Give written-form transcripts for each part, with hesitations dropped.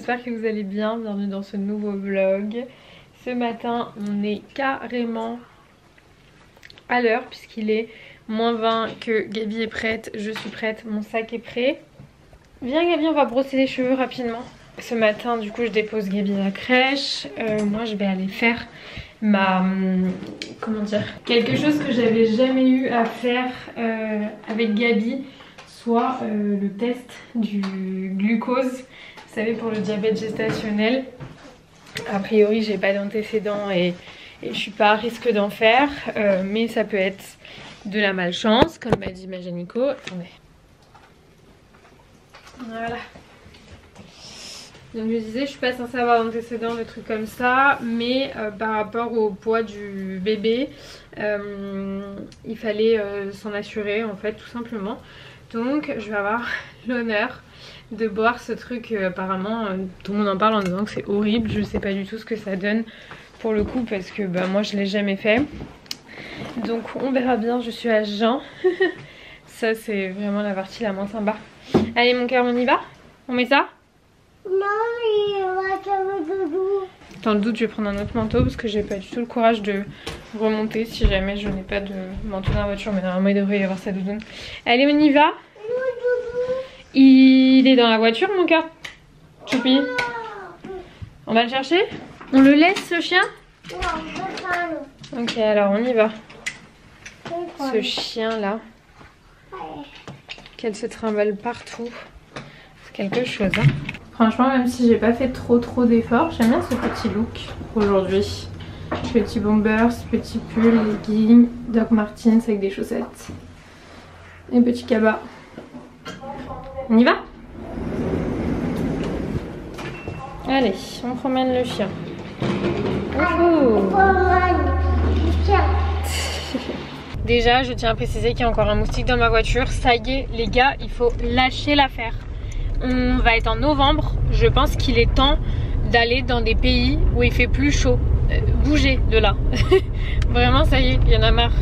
j'espère que vous allez bien, bienvenue dans ce nouveau vlog. Ce matin on est carrément à l'heure puisqu'il est -20, que Gabi est prête, je suis prête, mon sac est prêt. Viens Gabi, on va brosser les cheveux rapidement. Ce matin du coup je dépose Gabi à la crèche, moi je vais aller faire comment dire, quelque chose que j'avais jamais eu à faire avec Gabi, soit le test du glucose, vous savez, pour le diabète gestationnel. A priori j'ai pas d'antécédents et je suis pas à risque d'en faire, mais ça peut être de la malchance comme m'a dit ma Génico. Attendez. Voilà. Donc je disais, je suis pas censée avoir d'antécédents, des trucs comme ça, mais par rapport au poids du bébé, il fallait s'en assurer en fait, tout simplement. Donc je vais avoir l'honneur de boire ce truc, apparemment tout le monde en parle en disant que c'est horrible. Je sais pas du tout ce que ça donne pour le coup parce que moi je l'ai jamais fait. Donc on verra bien, je suis à jeun. Ça c'est vraiment la partie la moins sympa. Allez mon cœur, on y va? On met ça? Non, il va faire le doudou. Dans le doute je vais prendre un autre manteau parce que j'ai pas du tout le courage de remonter si jamais je n'ai pas de manteau dans la voiture, mais normalement il devrait y avoir sa doudoune. Allez on y va? Il est dans la voiture mon cœur. Choupi. On va le chercher? On le laisse ce chien? Ok, alors on y va. Ce chien là, qu'elle se trimballe partout, c'est quelque chose hein. Franchement, même si j'ai pas fait trop d'efforts, j'aime bien ce petit look aujourd'hui. Petit bombers, petit pull, legging, Doc Martens avec des chaussettes et petit cabas. On y va? Allez, on promène le chien. Déjà, je tiens à préciser qu'il y a encore un moustique dans ma voiture. Ça y est, les gars, il faut lâcher l'affaire. On va être en novembre. Je pense qu'il est temps d'aller dans des pays où il fait plus chaud. Bougez de là. Vraiment, ça y est, il y en a marre.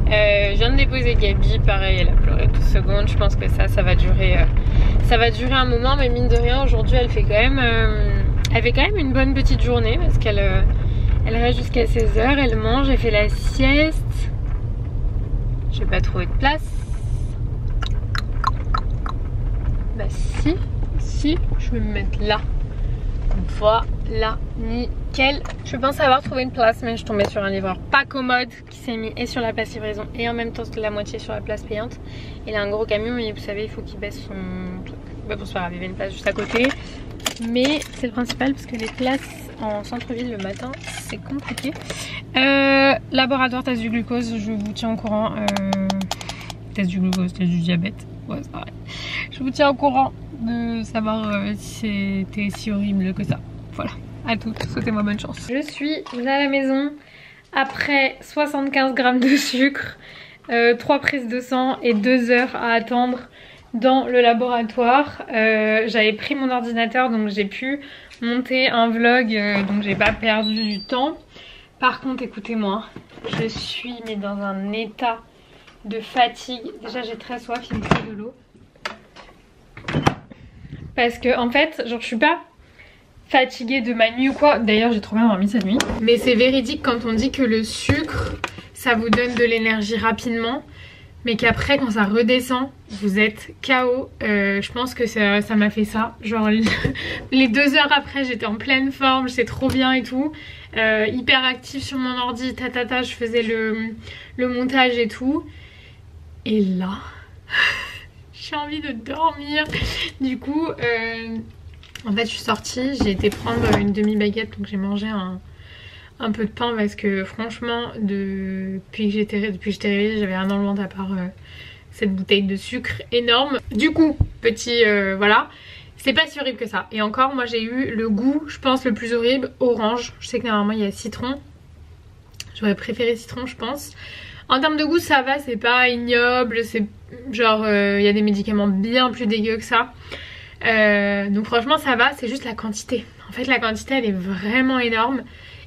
Je viens de déposer Gabi, pareil, elle a pleuré 12 secondes. Je pense que ça va durer un moment, mais mine de rien, aujourd'hui, elle fait quand même une bonne petite journée parce qu'elle reste jusqu'à 16h, elle mange, elle fait la sieste. J'ai pas trouvé de place. Bah si, je vais me mettre là. Voilà, nickel. Je pense avoir trouvé une place, mais je tombais sur un livreur pas commode qui s'est mis et sur la place livraison et en même temps la moitié sur la place payante. Il a un gros camion et vous savez, il faut qu'il baisse son truc. Bah bon, c'est pas grave, il y avait une place juste à côté. Mais c'est le principal parce que les places en centre-ville le matin, c'est compliqué. Laboratoire test du glucose, je vous tiens au courant. Test du glucose, test du diabète. Ouais, c'est pareil. Je vous tiens au courant de savoir si c'était si horrible que ça. Voilà, à toutes, souhaitez-moi bonne chance. Je suis à la maison après 75 grammes de sucre, 3 prises de sang et 2 heures à attendre dans le laboratoire. J'avais pris mon ordinateur donc j'ai pu monter un vlog, donc j'ai pas perdu du temps. Par contre écoutez-moi, je suis mais dans un état de fatigue. Déjà j'ai très soif, il me faut de l'eau. Parce que en fait, genre je suis pas fatiguée de ma nuit ou quoi. D'ailleurs j'ai trop bien dormi cette nuit. Mais c'est véridique quand on dit que le sucre, ça vous donne de l'énergie rapidement. Mais qu'après quand ça redescend, vous êtes KO. Je pense que ça m'a fait ça. Genre les 2 heures après j'étais en pleine forme, j'étais trop bien et tout. Hyper active sur mon ordi, je faisais le montage et tout. Et là, j'ai envie de dormir. Du coup, en fait je suis sortie, j'ai été prendre une demi-baguette. Donc j'ai mangé un peu de pain parce que franchement depuis que j'étais réveillée j'avais rien dans le ventre à part cette bouteille de sucre énorme. Du coup petit voilà, c'est pas si horrible que ça. Et encore moi j'ai eu le goût je pense le plus horrible, orange. Je sais que normalement il y a citron, j'aurais préféré citron je pense. En termes de goût ça va, c'est pas ignoble, c'est genre il y a des médicaments bien plus dégueux que ça. Donc franchement ça va, c'est juste la quantité. En fait la quantité elle est vraiment énorme.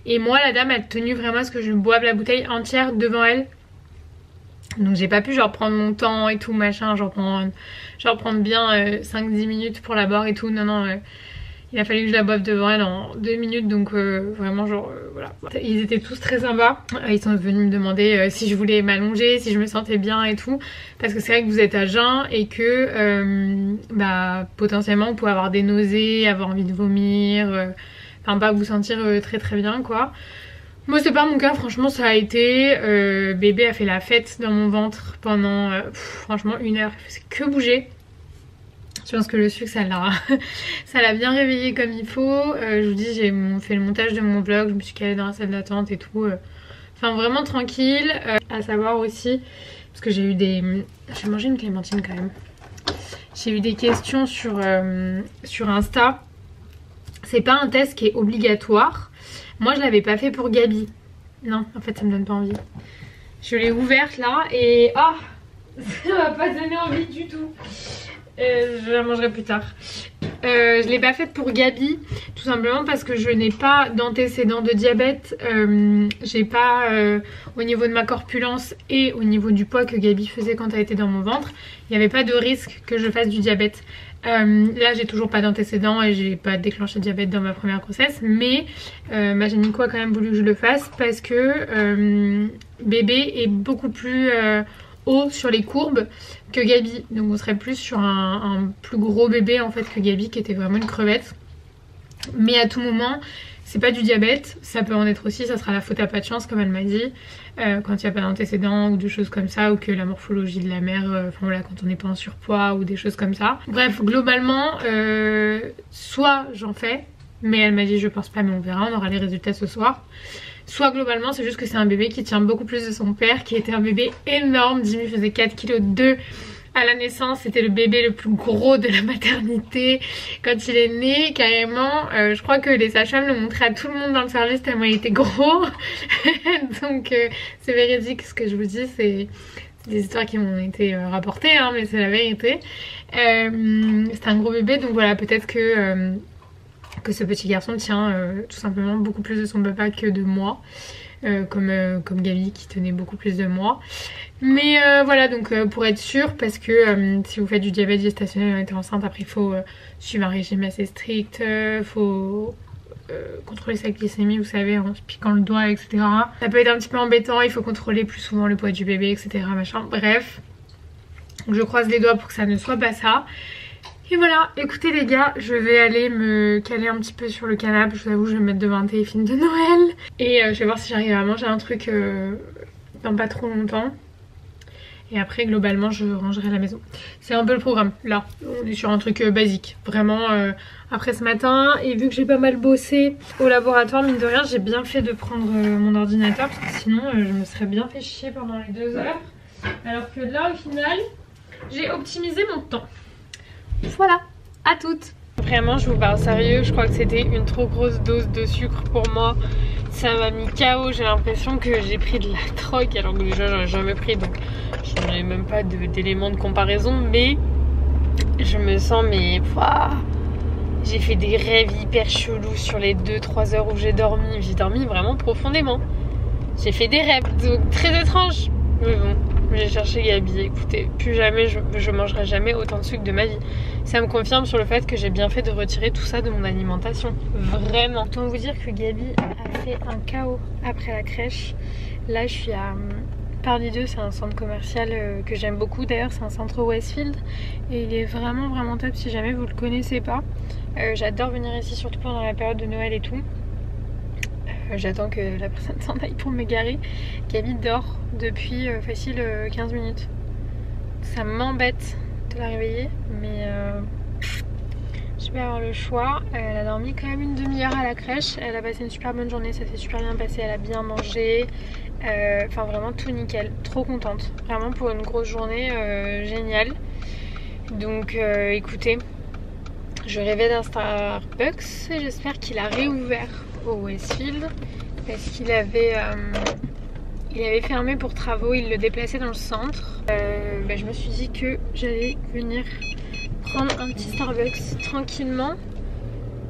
Et moi la dame a tenu vraiment à ce que je boive la bouteille entière devant elle. Donc j'ai pas pu genre prendre mon temps et tout machin, genre prendre bien 5-10 minutes pour la boire et tout. Non Il a fallu que je la boive devant elle en 2 minutes, donc vraiment genre voilà. Ils étaient tous très sympas. Ils sont venus me demander si je voulais m'allonger, si je me sentais bien et tout. Parce que c'est vrai que vous êtes à jeun et que potentiellement vous pouvez avoir des nausées, avoir envie de vomir, enfin pas vous sentir très très bien quoi. Moi c'est pas mon cas, franchement ça a été. Bébé a fait la fête dans mon ventre pendant franchement 1 heure, il faisait que bouger. Je pense que le sucre ça l'a bien réveillé comme il faut. Je vous dis j'ai fait le montage de mon vlog, je me suis calée dans la salle d'attente et tout. Enfin vraiment tranquille. À savoir aussi, parce que j'ai mangé une clémentine quand même. J'ai eu des questions sur Insta. C'est pas un test qui est obligatoire. Moi je l'avais pas fait pour Gabi. Non en fait ça me donne pas envie. Je l'ai ouverte là et ça m'a pas donné envie du tout. Je la mangerai plus tard. Je l'ai pas faite pour Gabi, tout simplement parce que je n'ai pas d'antécédents de diabète. J'ai pas au niveau de ma corpulence et au niveau du poids que Gabi faisait quand elle était dans mon ventre, il n'y avait pas de risque que je fasse du diabète. Là j'ai toujours pas d'antécédents et j'ai pas déclenché de diabète dans ma première grossesse, mais ma gynéco a quand même voulu que je le fasse parce que bébé est beaucoup plus haut sur les courbes que Gabi, donc on serait plus sur un plus gros bébé en fait que Gabi qui était vraiment une crevette. Mais à tout moment c'est pas du diabète, ça peut en être aussi, ça sera la faute à pas de chance comme elle m'a dit, quand il n'y a pas d'antécédents ou de choses comme ça, ou que la morphologie de la mère, enfin voilà, quand on n'est pas en surpoids ou des choses comme ça. Bref, globalement soit j'en fais, mais elle m'a dit je pense pas, mais on verra, on aura les résultats ce soir. Soit globalement c'est juste que c'est un bébé qui tient beaucoup plus de son père, qui était un bébé énorme. Jimmy faisait 4,2 kg à la naissance, c'était le bébé le plus gros de la maternité. Quand il est né carrément, je crois que les sages-femmes le montraient à tout le monde dans le service tellement il était gros. Donc c'est véridique ce que je vous dis, c'est des histoires qui m'ont été rapportées hein, mais c'est la vérité. C'est un gros bébé, donc voilà, peut-être que ce petit garçon tient tout simplement beaucoup plus de son papa que de moi, comme Gabi qui tenait beaucoup plus de moi. Mais voilà, donc pour être sûr, parce que si vous faites du diabète gestationnel en étant enceinte, après il faut suivre un régime assez strict, faut contrôler sa glycémie, vous savez, en se piquant le doigt, etc. Ça peut être un petit peu embêtant, il faut contrôler plus souvent le poids du bébé, etc. machin, bref. Donc je croise les doigts pour que ça ne soit pas ça. Et voilà, écoutez les gars, je vais aller me caler un petit peu sur le canapé. Je vous avoue, je vais me mettre devant un téléfilm de Noël. Et je vais voir si j'arrive à manger un truc dans pas trop longtemps. Et après, globalement, je rangerai la maison. C'est un peu le programme. Là, on est sur un truc basique. Vraiment, après ce matin. Et vu que j'ai pas mal bossé au laboratoire, mine de rien, j'ai bien fait de prendre mon ordinateur. Parce que sinon, je me serais bien fait chier pendant les 2 heures. Alors que là, au final, j'ai optimisé mon temps. Voilà, à toutes. Vraiment je vous parle sérieux, je crois que c'était une trop grosse dose de sucre pour moi. Ça m'a mis KO, j'ai l'impression que j'ai pris de la drogue alors que déjà j'en ai jamais pris, donc je n'avais même pas d'éléments de comparaison. Mais je me sens j'ai fait des rêves hyper chelous sur les 2-3 heures où j'ai dormi. J'ai dormi vraiment profondément. J'ai fait des rêves, donc très étranges. Mais bon, j'ai cherché Gabi, écoutez, plus jamais je mangerai jamais autant de sucre de ma vie. Ça me confirme sur le fait que j'ai bien fait de retirer tout ça de mon alimentation. Vraiment. Autant vous dire que Gabi a fait un chaos après la crèche. Là je suis à Paris 2, c'est un centre commercial que j'aime beaucoup. D'ailleurs c'est un centre Westfield et il est vraiment vraiment top si jamais vous le connaissez pas. J'adore venir ici surtout pendant la période de Noël et tout. J'attends que la personne s'en aille pour me garer. Gabi dort depuis facile 15 minutes. Ça m'embête de la réveiller, mais je vais avoir le choix. Elle a dormi quand même une demi-heure à la crèche. Elle a passé une super bonne journée, ça s'est super bien passé. Elle a bien mangé. Enfin vraiment tout nickel. Trop contente. Vraiment pour une grosse journée, géniale. Donc écoutez, je rêvais d'un Starbucks. J'espère qu'il a réouvert au Westfield parce qu'il avait fermé pour travaux, il le déplaçait dans le centre. Je me suis dit que j'allais venir prendre un petit Starbucks tranquillement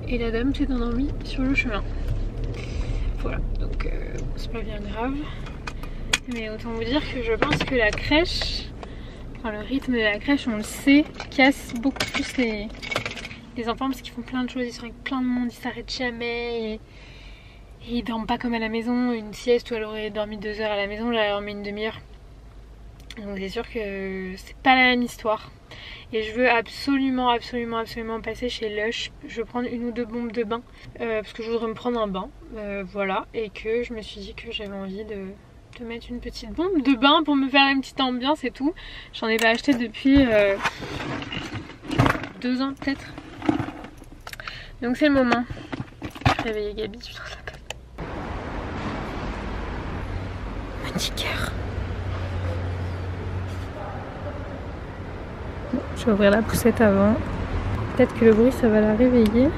et la dame s'est endormie sur le chemin. Voilà, donc c'est pas bien grave, mais autant vous dire que je pense que la crèche, enfin le rythme de la crèche, on le sait, casse beaucoup plus les les enfants parce qu'ils font plein de choses, ils sont avec plein de monde, ils s'arrêtent jamais et ils dorment pas comme à la maison. Une sieste où elle aurait dormi 2 heures à la maison, j'aurais dormi une demi-heure. Donc c'est sûr que c'est pas la même histoire. Et je veux absolument passer chez Lush. Je veux prendre 1 ou 2 bombes de bain parce que je voudrais me prendre un bain, voilà. Et que je me suis dit que j'avais envie de mettre une petite bombe de bain pour me faire une petite ambiance et tout. J'en ai pas acheté depuis 2 ans peut-être. Donc c'est le moment. Je vais réveiller Gabi, je trouve ça pas. Petit cœur. Bon, je vais ouvrir la poussette avant. Peut-être que le bruit ça va la réveiller.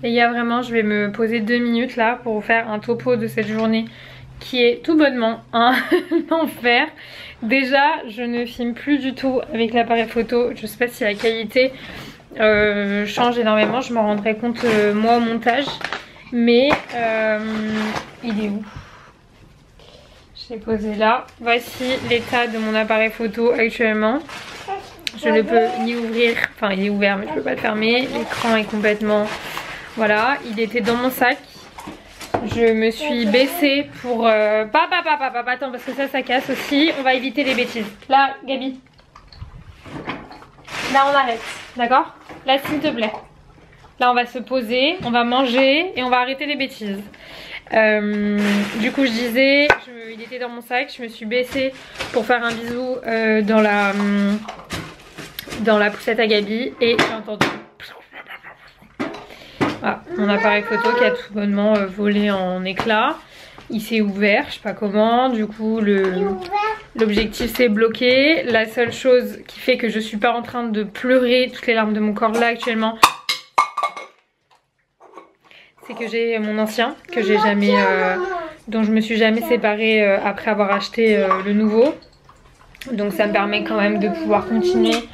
Les gars, vraiment je vais me poser 2 minutes là pour vous faire un topo de cette journée qui est tout bonnement un enfer. Déjà je ne filme plus du tout avec l'appareil photo. Je sais pas si la qualité change énormément, je m'en rendrai compte moi au montage. Mais il est où? Je l'ai posé là. Voici l'état de mon appareil photo actuellement. Je ne peux ni ouvrir, enfin il est ouvert mais je peux pas le fermer. L'écran est complètement... Voilà, il était dans mon sac. Je me suis baissée pour... attends parce que ça casse aussi. On va éviter les bêtises. Là, Gabi. Là, on arrête. D'accord? Là, s'il te plaît. Là, on va se poser, on va manger et on va arrêter les bêtises. Du coup, je disais, il était dans mon sac. Je me suis baissée pour faire un bisou dans la poussette à Gabi. Et j'ai entendu... Voilà, mon appareil photo qui a tout bonnement volé en éclats. Il s'est ouvert, je sais pas comment. Du coup, l'objectif s'est bloqué. La seule chose qui fait que je suis pas en train de pleurer toutes les larmes de mon corps là actuellement, c'est que j'ai mon ancien, que j'ai jamais, dont je me suis jamais séparée après avoir acheté le nouveau. Donc ça me permet quand même de pouvoir continuer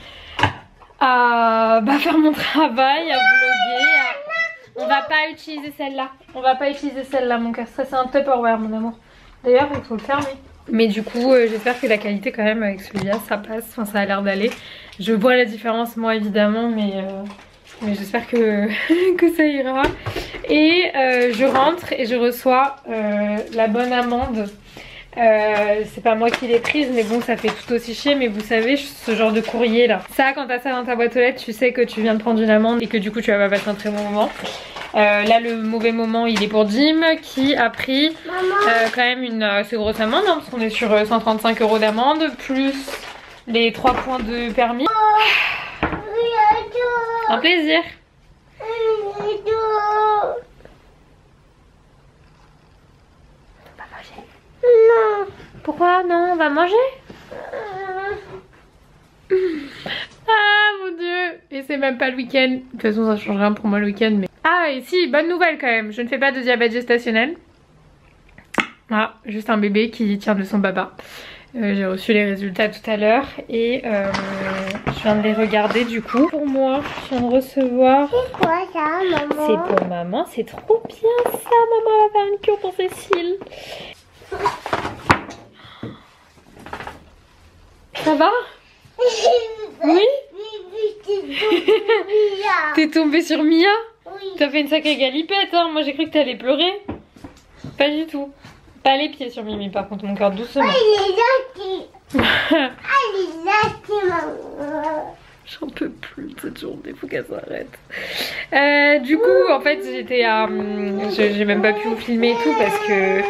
à faire mon travail, à vlogger. On va pas utiliser celle-là. On va pas utiliser celle-là, mon cœur. Ça, c'est un Tupperware, mon amour. D'ailleurs, il faut le fermer. Mais du coup, j'espère que la qualité, quand même, avec celui-là, ça passe. Enfin, ça a l'air d'aller. Je vois la différence, moi, évidemment. Mais j'espère que, que ça ira. Et je rentre et je reçois la bonne amende. C'est pas moi qui l'ai prise, mais bon, ça fait tout aussi chier. Mais vous savez, ce genre de courrier là, ça, quand t'as ça dans ta boîte aux lettres, tu sais que tu viens de prendre une amende et que du coup tu vas pas passer un très bon moment. Là, le mauvais moment, il est pour Jim qui a pris quand même une assez grosse amende, hein, parce qu'on est sur 135 € d'amende plus les 3 points de permis. Un plaisir. Non. Pourquoi non? On va manger? Ah mon dieu. Et c'est même pas le week-end. De toute façon ça change rien pour moi le week-end. Mais... Ah et si, bonne nouvelle quand même. Je ne fais pas de diabète gestationnel. Ah, juste un bébé qui tient de son papa. J'ai reçu les résultats tout à l'heure. Et je viens de les regarder du coup. Pour moi, je viens de recevoir... C'est quoi ça, maman? C'est pour maman. C'est trop bien ça. Maman va faire une cure pour Cécile. Ça va? Oui? T'es tombée sur Mia? Oui. T'as fait une sacrée galipette, hein? Moi j'ai cru que t'allais pleurer. Pas du tout. Pas les pieds sur Mimi par contre, mon cœur, doucement. Ah, il est gentil. Ah, il est gentil, maman. J'en peux plus de cette journée, faut qu'elle s'arrête. Du coup, en fait, j'étais à... J'ai même pas pu vous filmer et tout parce que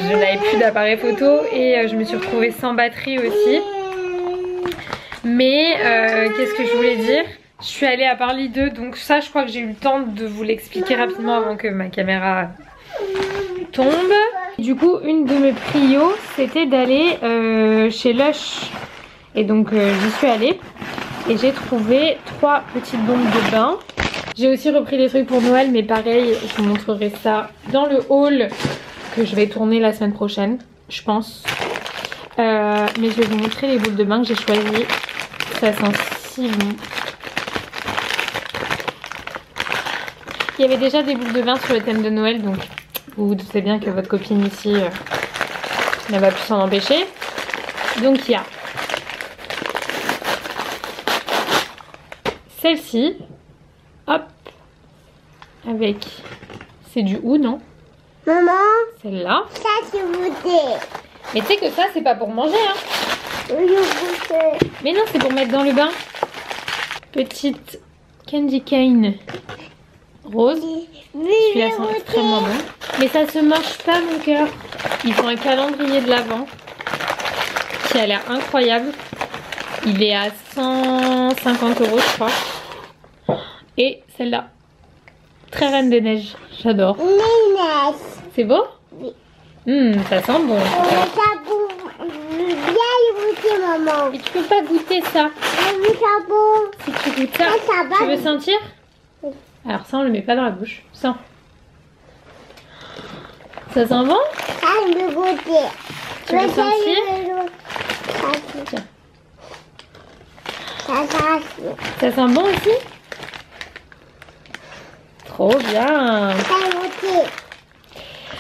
je n'avais plus d'appareil photo et je me suis retrouvée sans batterie aussi. Mais qu'est-ce que je voulais dire? Je suis allée à Paris 2, donc ça, je crois que j'ai eu le temps de vous l'expliquer rapidement avant que ma caméra tombe. Du coup, une de mes prios, c'était d'aller chez Lush. Et donc, j'y suis allée. Et j'ai trouvé 3 petites bombes de bain. J'ai aussi repris des trucs pour Noël, mais pareil, je vous montrerai ça dans le haul que je vais tourner la semaine prochaine, je pense. Mais je vais vous montrer les boules de bain que j'ai choisies. Ça sent si bon. Il y avait déjà des boules de bain sur le thème de Noël, donc vous vous doutez bien que votre copine ici n'a pas pu s'en empêcher. Donc il y a celle-ci, hop, avec, c'est du ou non? Maman, Celle-là. ça c'est goûté. Mais tu sais que ça c'est pas pour manger hein. Oui, goûté. Mais non, c'est pour mettre dans le bain. Petite candy cane rose. Celui-là sent extrêmement bon. Mais ça se mange pas mon cœur. Ils font un calendrier de l'Avent qui a l'air incroyable. Il est à 150 € je crois. Et celle-là, très Reine des Neiges, j'adore. C'est beau? Oui. Ça sent bon. Ça bouffe bien le goûter, maman. Et tu peux pas goûter ça. Oui, ça bouffe. Si tu goûtes ça, Ça va. tu veux sentir? Oui. Alors ça on le met pas dans la bouche. Sens. Ça sent bon? Ça le goûter. Tu veux sentir? Ça sent bon aussi? Trop bien.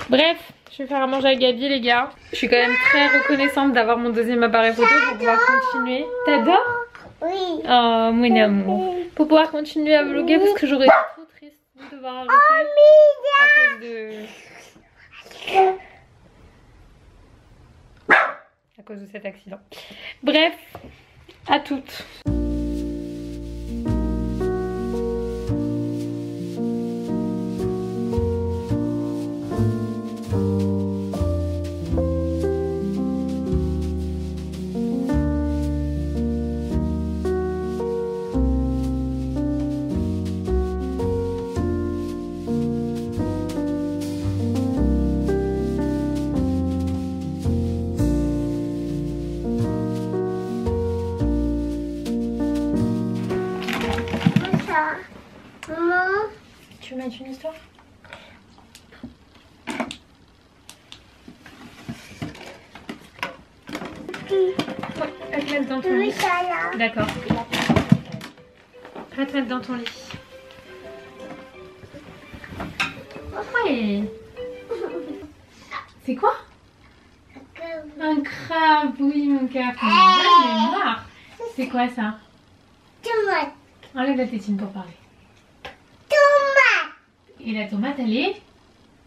Bref, je vais faire à manger à Gabi les gars. Je suis quand même très reconnaissante d'avoir mon deuxième appareil photo pour pouvoir continuer. T'adores? Oui. Oh mon amour. Pour pouvoir continuer à vlogger parce que j'aurais été trop triste de devoir arrêter à cause de cet accident. Bref, à toutes. Maman, Tu veux mettre une histoire? Va te mettre dans ton lit. D'accord. Va te mettre dans ton lit. Ouais. C'est quoi? Un crabe, oui mon cœur. Bonne mémoire. C'est quoi ça? tomate, Enlève la tétine pour parler. tomate, Et la tomate elle est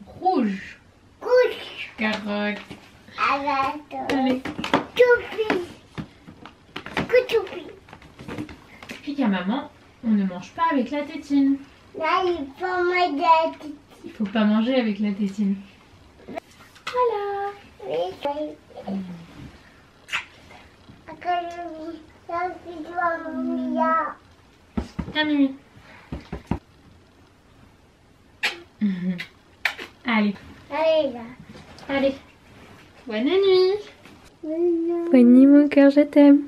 rouge. couche, Carotte. arrête, Allez. choupi, choupi. Explique à maman, on ne mange pas avec la tétine. Là, il faut m'aider. Il faut pas manger avec la tétine. Voilà. Oui. Tiens Mimi. Allez. Allez là. Allez. Bonne nuit. Bonne Bonne nuit mon cœur, je t'aime.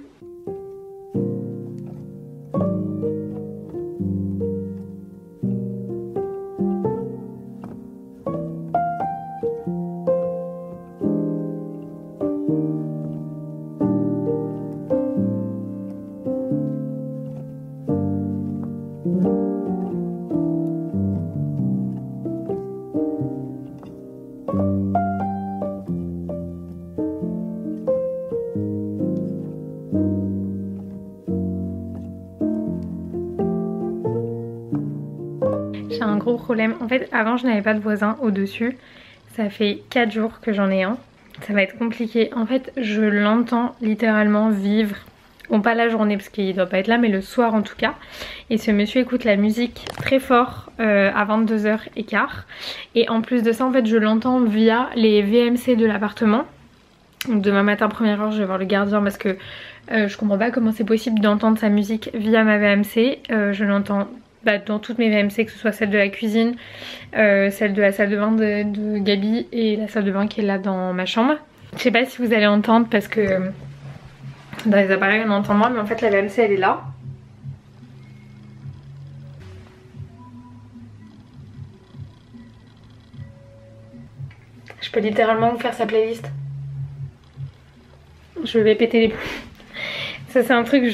J'ai un gros problème. En fait, avant, je n'avais pas de voisin au-dessus. Ça fait 4 jours que j'en ai un. Ça va être compliqué. En fait, je l'entends littéralement vivre. Bon, pas la journée parce qu'il doit pas être là, mais le soir en tout cas. Et ce monsieur écoute la musique très fort à 22h15. Et en plus de ça, en fait, je l'entends via les VMC de l'appartement. Donc demain matin, première heure, je vais voir le gardien parce que je comprends pas comment c'est possible d'entendre sa musique via ma VMC. Je l'entends dans toutes mes VMC, que ce soit celle de la cuisine, celle de la salle de bain de Gabi et la salle de bain qui est là dans ma chambre. Je sais pas si vous allez entendre parce que dans les appareils on entend moins, mais en fait la VMC elle est là. Je peux littéralement vous faire sa playlist. Je vais péter les plombs. Ça c'est un truc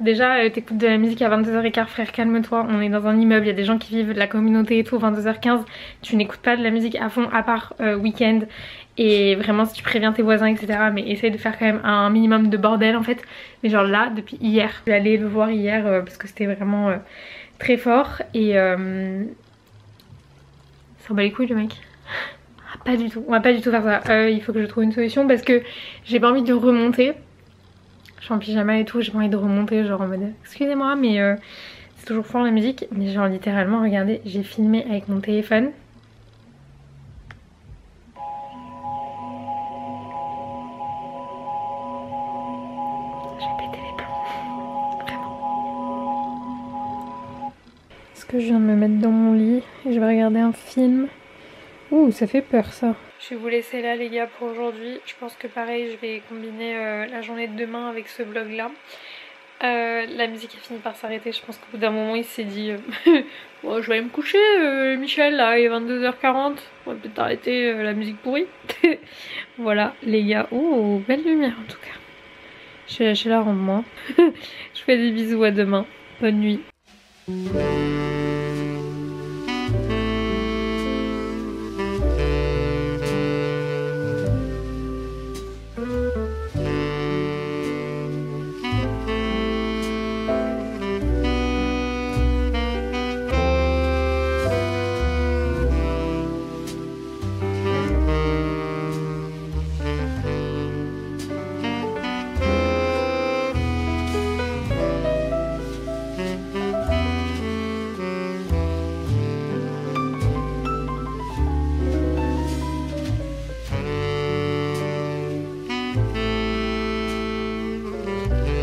déjà t'écoutes de la musique à 22h15 frère, calme-toi, on est dans un immeuble, il y a des gens qui vivent de la communauté et tout, 22h15 tu n'écoutes pas de la musique à fond à part week-end. Et vraiment si tu préviens tes voisins etc, mais essaye de faire quand même un minimum de bordel en fait. Mais genre là depuis hier, je suis allée le voir hier parce que c'était vraiment très fort. Et ça en bat les couilles le mec. Pas du tout, on va pas du tout faire ça. Il faut que je trouve une solution parce que j'ai pas envie de remonter. Je suis en pyjama et tout, j'ai pas envie de remonter genre en mode excusez-moi mais c'est toujours fort la musique. Mais genre littéralement regardez, j'ai filmé avec mon téléphone. Je vais péter les plombs, vraiment. Est-ce que je viens de me mettre dans mon lit et je vais regarder un film? Ouh, ça fait peur ça. Je vais vous laisser là les gars pour aujourd'hui. Je pense que pareil je vais combiner la journée de demain avec ce vlog là. La musique a fini par s'arrêter. Je pense qu'au bout d'un moment il s'est dit bon, je vais aller me coucher Michel, là il est 22h40. On va peut-être arrêter la musique pourrie. Voilà les gars. Oh belle lumière en tout cas. Je vais lâcher la ronde moi. Je fais des bisous, à demain. Bonne nuit.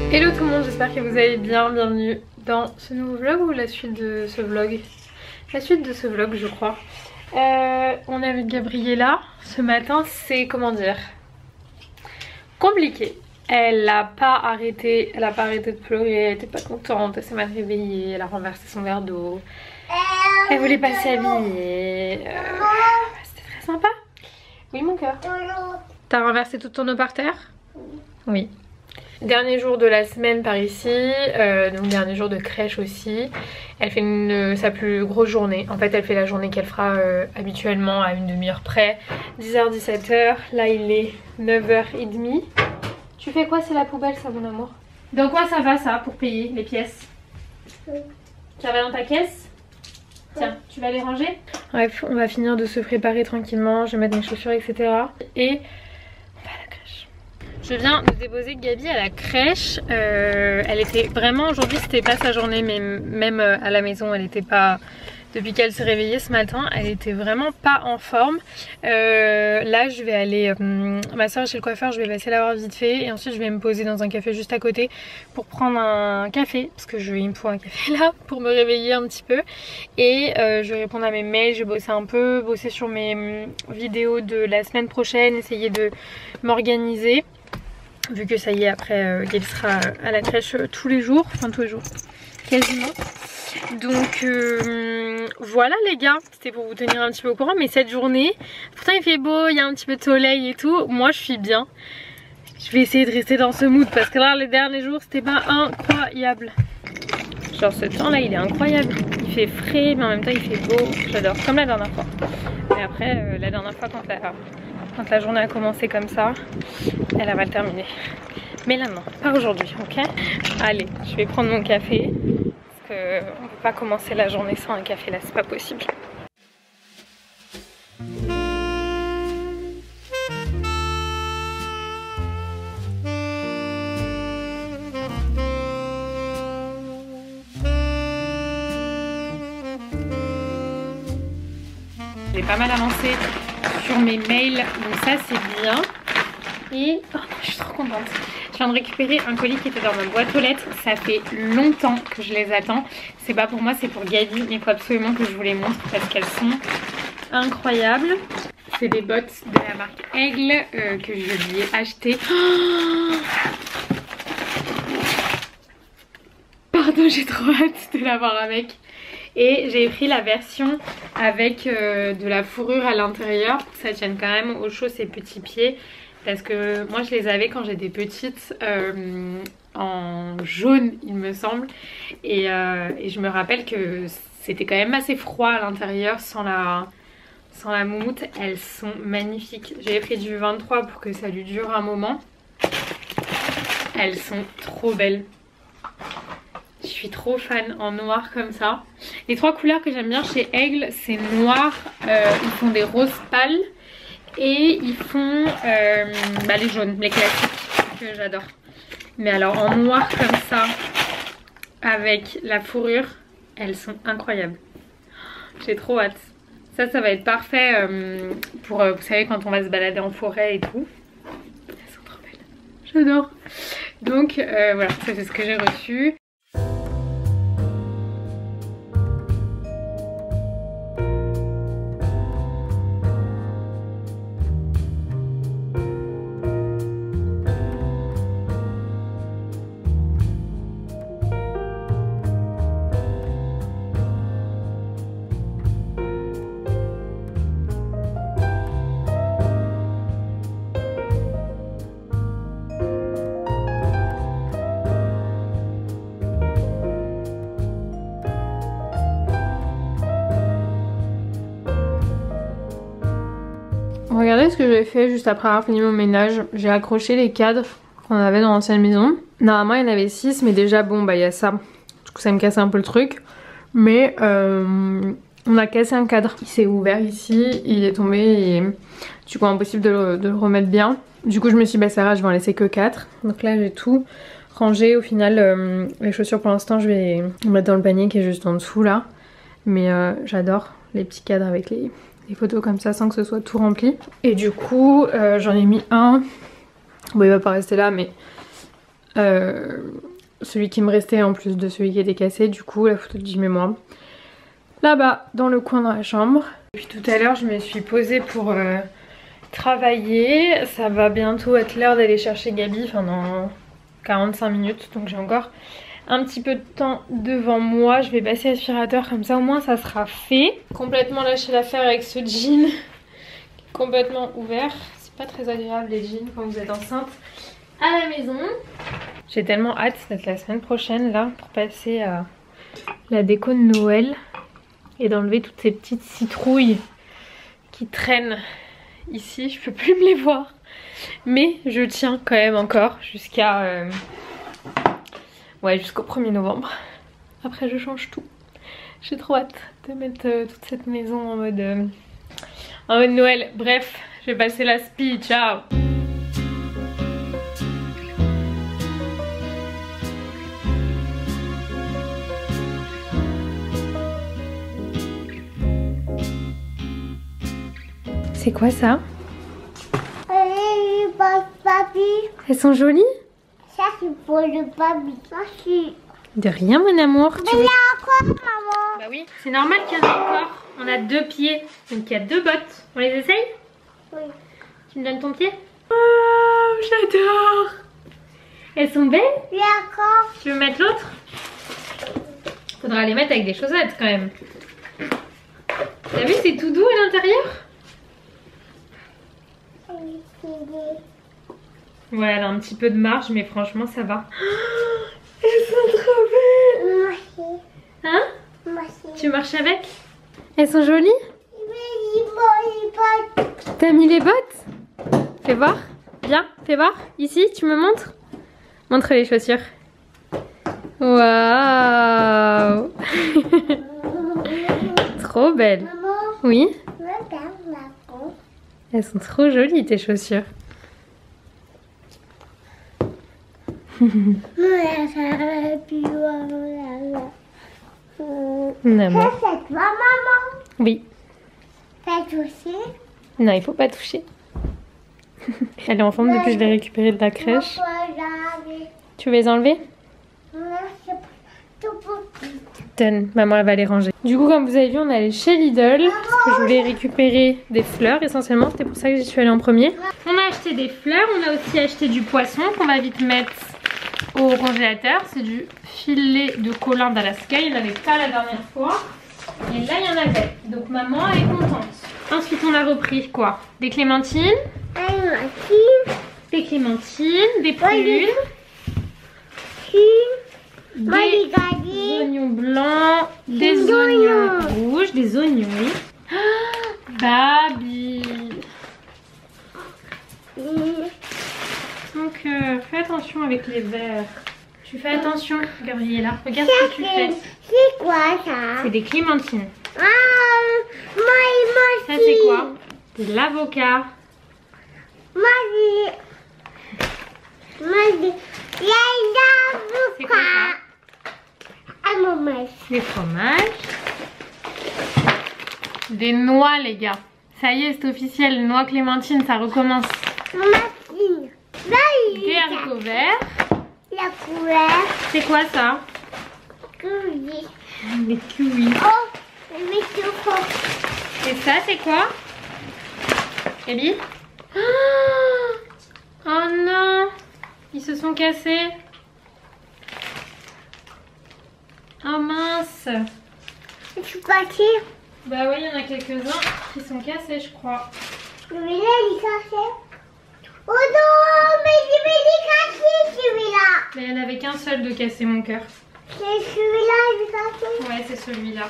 Hello tout le monde, j'espère que vous allez bien, bienvenue dans ce nouveau vlog ou la suite de ce vlog? La suite de ce vlog je crois. On est avec Gabriella, ce matin c'est comment dire compliqué. Elle a pas arrêté de pleurer, elle était pas contente, elle s'est mal réveillée, elle a renversé son verre d'eau. Elle voulait pas s'habiller. C'était très sympa. Oui mon cœur. T'as renversé toute ton eau par terre? Oui. Dernier jour de la semaine par ici, donc dernier jour de crèche aussi. Elle fait sa plus grosse journée. En fait elle fait la journée qu'elle fera habituellement à une demi-heure près. 10h-17h, là il est 9h30. Tu fais quoi? C'est la poubelle ça mon amour? Dans quoi ça va ça pour payer les pièces? Ça va dans ta caisse? Tiens, tu vas les ranger? Bref, on va finir de se préparer tranquillement, je vais mettre mes chaussures etc. Et je viens de déposer Gabi à la crèche. Elle était vraiment, aujourd'hui c'était pas sa journée, mais même à la maison elle était pas, depuis qu'elle s'est réveillée ce matin, elle était vraiment pas en forme. Là je vais aller, ma soeur est chez le coiffeur, je vais passer la voir vite fait et ensuite je vais me poser dans un café juste à côté pour prendre un café parce que il me faut un café là pour me réveiller un petit peu. Et je vais répondre à mes mails, je vais bosser un peu, bosser sur mes vidéos de la semaine prochaine, essayer de m'organiser. Vu que ça y est, après Gabi sera à la crèche tous les jours, enfin tous les jours, quasiment. Donc voilà les gars, c'était pour vous tenir un petit peu au courant. Mais cette journée, pourtant il fait beau, il y a un petit peu de soleil et tout, moi je suis bien. Je vais essayer de rester dans ce mood parce que là les derniers jours c'était pas incroyable. Genre ce temps là il est incroyable, il fait frais mais en même temps il fait beau, j'adore, comme la dernière fois. Et après la dernière fois quand la journée a commencé comme ça, elle a mal terminé. Mais là non, pas aujourd'hui, ok? Allez, je vais prendre mon café. Parce qu'on ne peut pas commencer la journée sans un café là, c'est pas possible. J'ai pas mal avancé sur mes mails, donc ça c'est bien. Et oh, je suis trop contente. Je viens de récupérer un colis qui était dans ma boîte aux lettres. Ça fait longtemps que je les attends. C'est pas pour moi, c'est pour Gabi. Mais il faut absolument que je vous les montre parce qu'elles sont incroyables. C'est des bottes de la marque Aigle que je lui ai achetées. Oh, pardon, j'ai trop hâte de l'avoir avec. Et j'ai pris la version avec de la fourrure à l'intérieur pour que ça tienne quand même au chaud ses petits pieds. Parce que moi je les avais quand j'étais petite en jaune il me semble. Et je me rappelle que c'était quand même assez froid à l'intérieur sans la moumoute. Elles sont magnifiques. J'avais pris du 23 pour que ça lui dure un moment. Elles sont trop belles. Je suis trop fan en noir comme ça. Les 3 couleurs que j'aime bien chez Aigle, c'est noir, ils font des roses pâles et ils font les jaunes, les classiques que j'adore. Mais alors en noir comme ça, avec la fourrure, elles sont incroyables. J'ai trop hâte. Ça va être parfait pour, vous savez, quand on va se balader en forêt et tout. Elles sont trop belles. J'adore. Donc voilà, ça c'est ce que j'ai reçu. Regardez ce que j'ai fait juste après avoir fini mon ménage. J'ai accroché les cadres qu'on avait dans l'ancienne maison. Normalement il y en avait 6 mais déjà bon bah il y a ça. Du coup ça me casse un peu le truc. Mais on a cassé un cadre. Il s'est ouvert ici, il est tombé et du coup impossible de le remettre bien. Du coup je me suis dit bah ça va, je vais en laisser que 4. Donc là j'ai tout rangé. Au final les chaussures pour l'instant je vais les mettre dans le panier qui est juste en dessous là. Mais j'adore les petits cadres avec les photos comme ça sans que ce soit tout rempli. Et du coup j'en ai mis un. Bon il va pas rester là mais celui qui me restait en plus de celui qui était cassé. Du coup la photo de Jim et moi là-bas dans le coin dans la chambre. Depuis tout à l'heure je me suis posée pour travailler. Ça va bientôt être l'heure d'aller chercher Gabi, enfin dans 45 minutes. Donc j'ai encore un petit peu de temps devant moi. Je vais passer l'aspirateur comme ça au moins ça sera fait. Complètement lâché l'affaire avec ce jean complètement ouvert. C'est pas très agréable les jeans quand vous êtes enceinte à la maison. J'ai tellement hâte d'être la semaine prochaine là pour passer à la déco de Noël et d'enlever toutes ces petites citrouilles qui traînent ici. Je peux plus me les voir mais je tiens quand même encore jusqu'à jusqu'au 1er novembre. Après je change tout. J'ai trop hâte de mettre toute cette maison en mode Noël. Bref, je vais passer la spi. Ciao. C'est quoi ça? Elles sont jolies? Ça c'est pour le baby. Merci. De rien mon amour. Mais il y a encore maman. Bah oui, c'est normal qu'il y en ait encore. On a 2 pieds, donc il y a 2 bottes. On les essaye? Oui. Tu me donnes ton pied? Oh, j'adore. Elles sont belles? Il y a encore. Tu veux mettre l'autre? Faudra les mettre avec des chaussettes quand même. T'as vu, c'est tout doux à l'intérieur? Ouais, elle a un petit peu de marge, mais franchement ça va. Oh, elles sont trop belles. Merci. Hein? Merci. Tu marches avec? Elles sont jolies? Mais T'as mis les bottes? Fais voir. Viens, fais voir. Ici, tu me montres? Montre les chaussures. Waouh. Trop belle. maman, Oui? regarde la peau. Elles sont trop jolies tes chaussures. Maman. Ça c'est toi maman. Oui. Fais toucher. Non, il faut pas toucher. Elle est en forme depuis que je l'ai récupérée de la crèche. Tu veux les enlever? Donne, maman elle va les ranger. Du coup comme vous avez vu on est allé chez Lidl parce que je voulais récupérer des fleurs essentiellement, c'était pour ça que j'y suis allée en premier. On a acheté des fleurs, on a aussi acheté du poisson qu'on va vite mettre au congélateur. C'est du filet de colin d'Alaska, il n'y en avait pas la dernière fois. Et là il y en avait, donc maman elle est contente. Ensuite on a repris quoi? Des clémentines. Des clémentines, des prunes. Des oignons blancs, des oignons rouges, des oignons, oui. Baby. Donc fais attention avec les verres. Tu fais attention, Gabriella. Regarde ce que tu fais. C'est quoi ça? C'est des clémentines. Moi Ça c'est quoi? De l'avocat. Moi il y a C'est quoi ça? un moment. Des fromages. Des noix les gars. Ça y est, c'est officiel. Noix clémentine, ça recommence. Machine. Des haricots verts. La couleur. C'est quoi ça? Kiwi. Des kiwis. Oh, mais c'est fort. Et ça c'est quoi? Ellie? Oh non! Ils se sont cassés. Oh mince! Je suis partie. Bah oui, il y en a quelques-uns qui sont cassés, je crois. Celui-là, il est cassé. Oh non, mais il est cassé celui-là. Mais il n'y en avait qu'un seul de cassé, mon cœur. C'est celui-là, il est cassé. Ouais, c'est celui-là.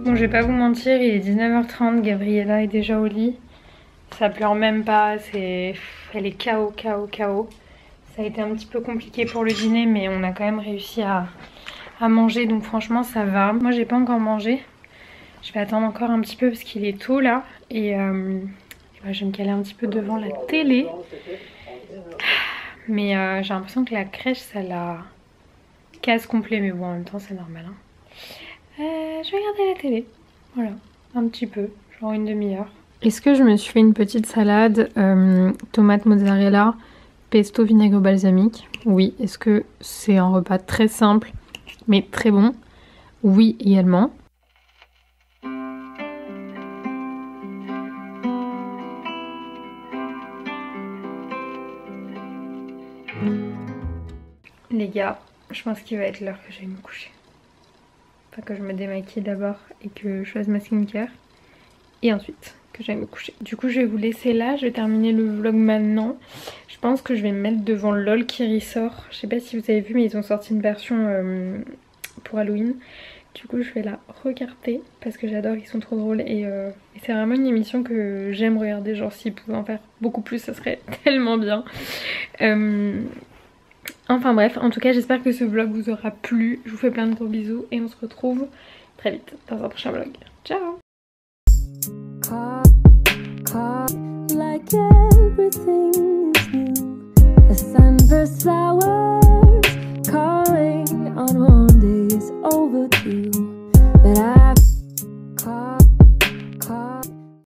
Bon, je vais pas vous mentir, il est 19h30, Gabriella est déjà au lit. Ça pleure même pas, elle est KO. Ça a été un petit peu compliqué pour le dîner, mais on a quand même réussi à manger, donc franchement ça va. Moi j'ai pas encore mangé, je vais attendre encore un petit peu parce qu'il est tôt là. Et je vais me caler un petit peu devant la télé. Mais j'ai l'impression que la crèche ça la casse complet, mais bon en même temps c'est normal hein. Je vais regarder la télé, voilà, un petit peu, genre une demi-heure. Est-ce que je me suis fait une petite salade, tomate mozzarella, pesto vinaigre balsamique? Oui. Est-ce que c'est un repas très simple mais très bon? Oui également. Les gars, je pense qu'il va être l'heure que j'aille me coucher. Enfin que je me démaquille d'abord et que je fasse ma skincare. Et ensuite que j'aille me coucher. Du coup je vais vous laisser là, je vais terminer le vlog maintenant. Je pense que je vais me mettre devant LOL qui ressort. Je sais pas si vous avez vu mais ils ont sorti une version pour Halloween. Du coup je vais la regarder parce que j'adore, ils sont trop drôles. Et c'est vraiment une émission que j'aime regarder. Genre s'ils pouvaient en faire beaucoup plus ça serait tellement bien. Enfin bref, en tout cas j'espère que ce vlog vous aura plu. Je vous fais plein de gros bisous et on se retrouve très vite dans un prochain vlog. Ciao!